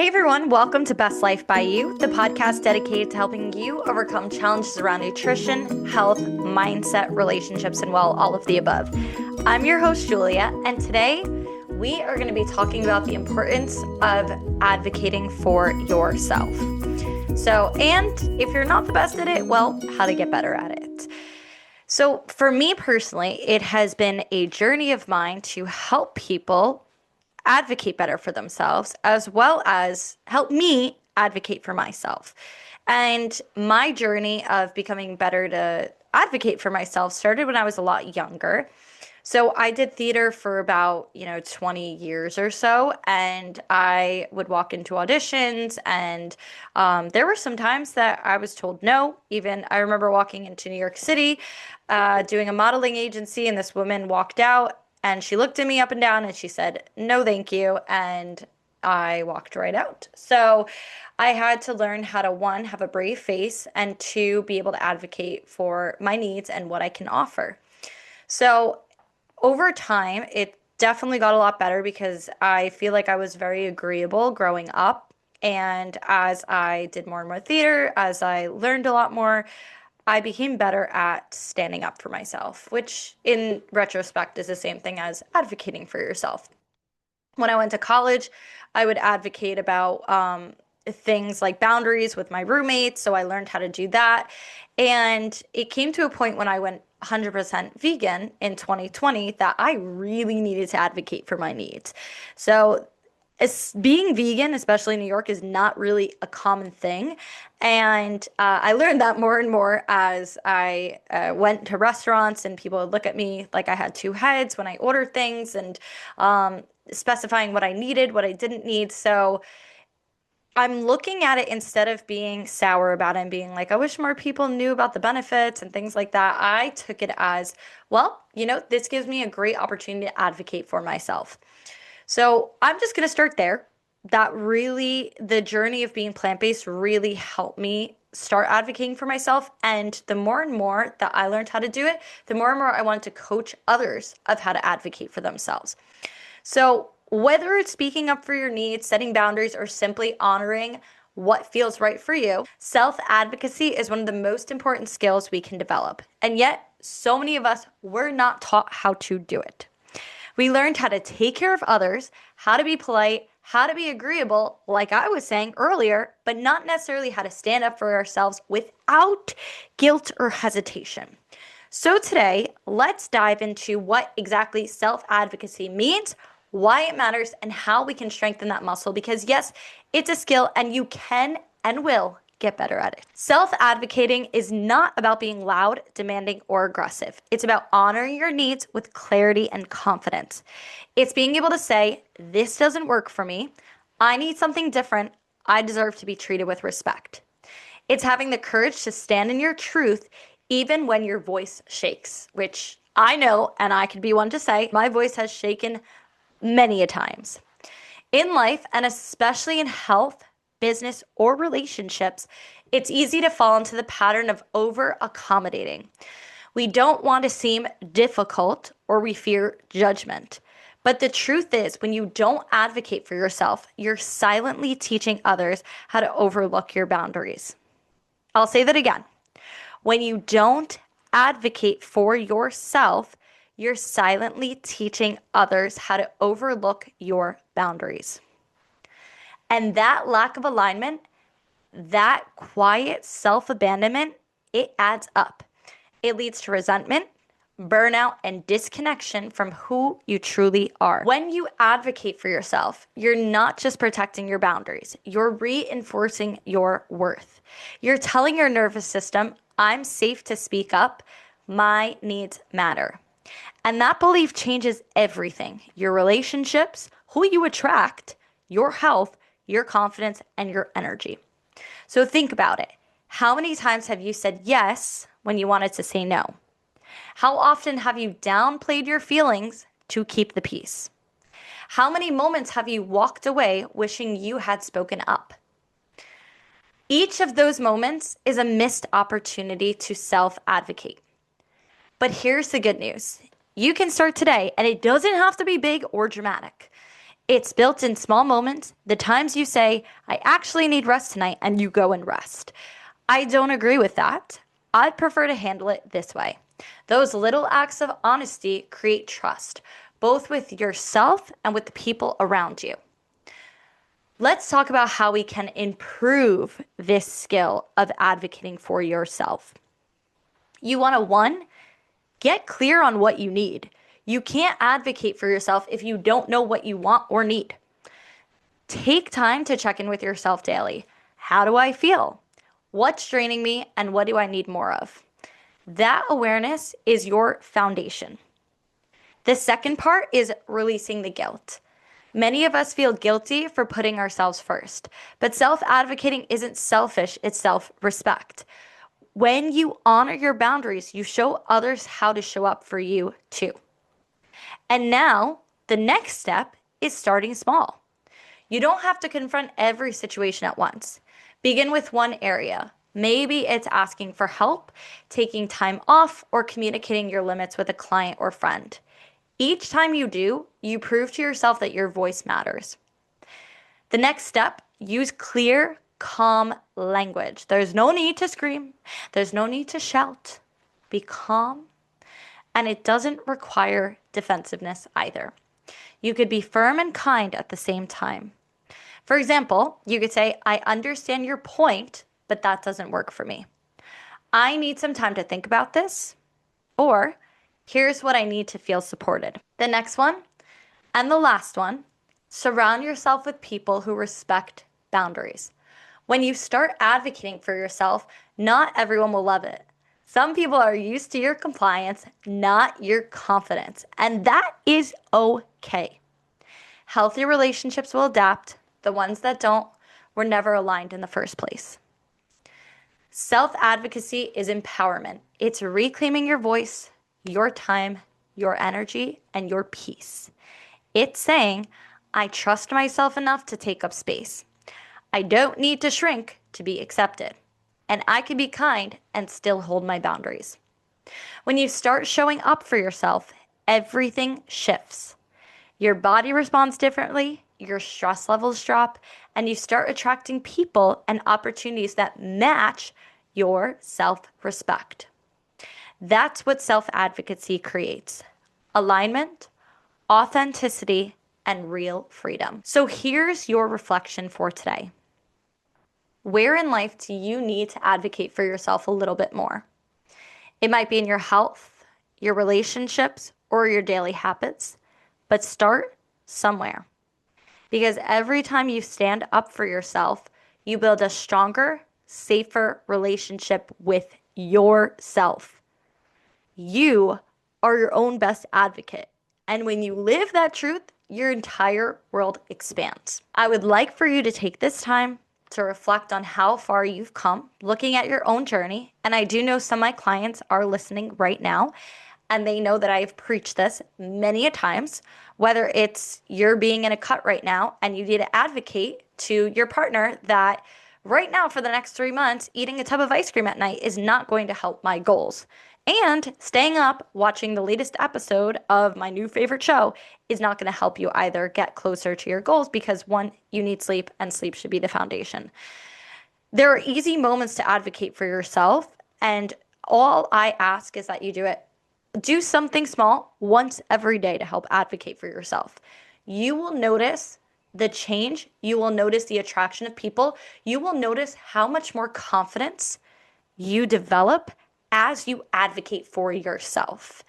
Hey everyone, welcome to Best Life by You, the podcast dedicated to helping you overcome challenges around nutrition, health, mindset, relationships, and well, all of the above. I'm your host, Julia, and today we are going to be talking about the importance of advocating for yourself. And if you're not the best at it, well, how to get better at it. So for me personally, it has been a journey of mine to help people advocate better for themselves, as well as help me advocate for myself. And my journey of becoming better to advocate for myself started when I was a lot younger. So I did theater for about, 20 years or so, and I would walk into auditions, and there were some times that I was told no. Even I remember walking into New York City, doing a modeling agency, and this woman walked out, and she looked at me up and down, and she said, "No, thank you," and I walked right out. So I had to learn how to, one, have a brave face, and two, be able to advocate for my needs and what I can offer. So over time, it definitely got a lot better because I feel like I was very agreeable growing up. And as I did more and more theater, as I learned a lot more, I became better at standing up for myself, which in retrospect is the same thing as advocating for yourself. When I went to college, I would advocate about things like boundaries with my roommates. So I learned how to do that. And it came to a point when I went 100% vegan in 2020 that I really needed to advocate for my needs. So being vegan, especially in New York, is not really a common thing. And I learned that more and more as I went to restaurants and people would look at me like I had two heads when I ordered things, and specifying what I needed, what I didn't need. So I'm looking at it, instead of being sour about it and being like, I wish more people knew about the benefits and things like that. I took it as, well, this gives me a great opportunity to advocate for myself. So I'm just going to start there. That really, the journey of being plant-based really helped me start advocating for myself. And the more and more that I learned how to do it, the more and more I wanted to coach others of how to advocate for themselves. So whether it's speaking up for your needs, setting boundaries, or simply honoring what feels right for you, self-advocacy is one of the most important skills we can develop. And yet, so many of us were not taught how to do it. We learned how to take care of others, how to be polite, how to be agreeable, like I was saying earlier, but not necessarily how to stand up for ourselves without guilt or hesitation. So today, let's dive into what exactly self-advocacy means, why it matters, and how we can strengthen that muscle. Because yes, it's a skill and you can and will get better at it. Self-advocating is not about being loud, demanding, or aggressive. It's about honoring your needs with clarity and confidence. It's being able to say, this doesn't work for me. I need something different. I deserve to be treated with respect. It's having the courage to stand in your truth even when your voice shakes, which I know, and I could be one to say, my voice has shaken many a times. In life, and especially in health, business, or relationships, it's easy to fall into the pattern of over-accommodating. We don't want to seem difficult, or we fear judgment. But the truth is, when you don't advocate for yourself, you're silently teaching others how to overlook your boundaries. I'll say that again. When you don't advocate for yourself, you're silently teaching others how to overlook your boundaries. And that lack of alignment, that quiet self-abandonment, it adds up. It leads to resentment, burnout, and disconnection from who you truly are. When you advocate for yourself, you're not just protecting your boundaries, you're reinforcing your worth. You're telling your nervous system, I'm safe to speak up, my needs matter. And that belief changes everything: your relationships, who you attract, your health, your confidence, and your energy. So think about it. How many times have you said yes when you wanted to say no? How often have you downplayed your feelings to keep the peace? How many moments have you walked away wishing you had spoken up? Each of those moments is a missed opportunity to self-advocate. But here's the good news. You can start today, and it doesn't have to be big or dramatic. It's built in small moments, the times you say, I actually need rest tonight, and you go and rest. I don't agree with that. I'd prefer to handle it this way. Those little acts of honesty create trust, both with yourself and with the people around you. Let's talk about how we can improve this skill of advocating for yourself. You want to, one, get clear on what you need. You can't advocate for yourself if you don't know what you want or need. Take time to check in with yourself daily. How do I feel? What's draining me and what do I need more of? That awareness is your foundation. The second part is releasing the guilt. Many of us feel guilty for putting ourselves first, but self-advocating isn't selfish, it's self-respect. When you honor your boundaries, you show others how to show up for you too. And now, the next step is starting small. You don't have to confront every situation at once. Begin with one area. Maybe it's asking for help, taking time off, or communicating your limits with a client or friend. Each time you do, you prove to yourself that your voice matters. The next step, use clear, calm language. There's no need to scream. There's no need to shout. Be calm. And it doesn't require defensiveness either. You could be firm and kind at the same time. For example, you could say, I understand your point, but that doesn't work for me. I need some time to think about this. Or, here's what I need to feel supported. The next one, and the last one, surround yourself with people who respect boundaries. When you start advocating for yourself, not everyone will love it. Some people are used to your compliance, not your confidence, and that is okay. Healthy relationships will adapt. The ones that don't were never aligned in the first place. Self-advocacy is empowerment. It's reclaiming your voice, your time, your energy, and your peace. It's saying, I trust myself enough to take up space. I don't need to shrink to be accepted. And I can be kind and still hold my boundaries. When you start showing up for yourself, everything shifts. Your body responds differently, your stress levels drop, and you start attracting people and opportunities that match your self-respect. That's what self-advocacy creates: alignment, authenticity, and real freedom. So here's your reflection for today. Where in life do you need to advocate for yourself a little bit more? It might be in your health, your relationships, or your daily habits, but start somewhere. Because every time you stand up for yourself, you build a stronger, safer relationship with yourself. You are your own best advocate. And when you live that truth, your entire world expands. I would like for you to take this time to reflect on how far you've come, looking at your own journey. And I do know some of my clients are listening right now, and they know that I've preached this many a times, whether it's you're being in a cut right now and you need to advocate to your partner that right now for the next 3 months, eating a tub of ice cream at night is not going to help my goals. And staying up watching the latest episode of my new favorite show is not going to help you either get closer to your goals, because one, you need sleep, and sleep should be the foundation. There are easy moments to advocate for yourself, and all I ask is that you do it. Do something small once every day to help advocate for yourself. You will notice the change. You will notice the attraction of people. You will notice how much more confidence you develop as you advocate for yourself.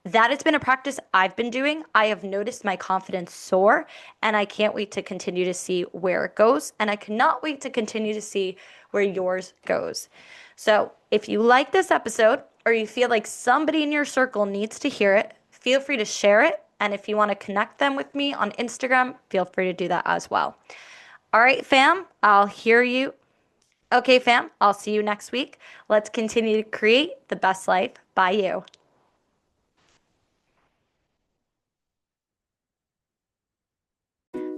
That has been a practice I've been doing. I have noticed my confidence soar, and I can't wait to continue to see where it goes. And I cannot wait to continue to see where yours goes. So if you like this episode, or you feel like somebody in your circle needs to hear it, feel free to share it. And if you want to connect them with me on Instagram, feel free to do that as well. All right, fam, I'll hear you. Okay, fam, I'll see you next week. Let's continue to create the best life by you.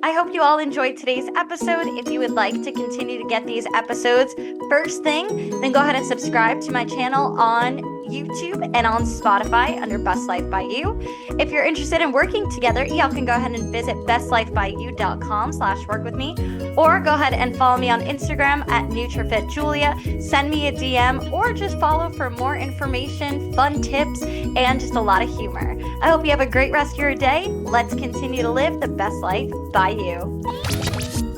I hope you all enjoyed today's episode. If you would like to continue to get these episodes first thing, then go ahead and subscribe to my channel on YouTube and on Spotify under Best Life by You. If you're interested in working together, y'all can go ahead and visit bestlifebyyou.com/work with me, or go ahead and follow me on Instagram at NutriFitJulia. Send me a DM or just follow for more information, fun tips, and just a lot of humor. I hope you have a great rest of your day. Let's continue to live the best life by you.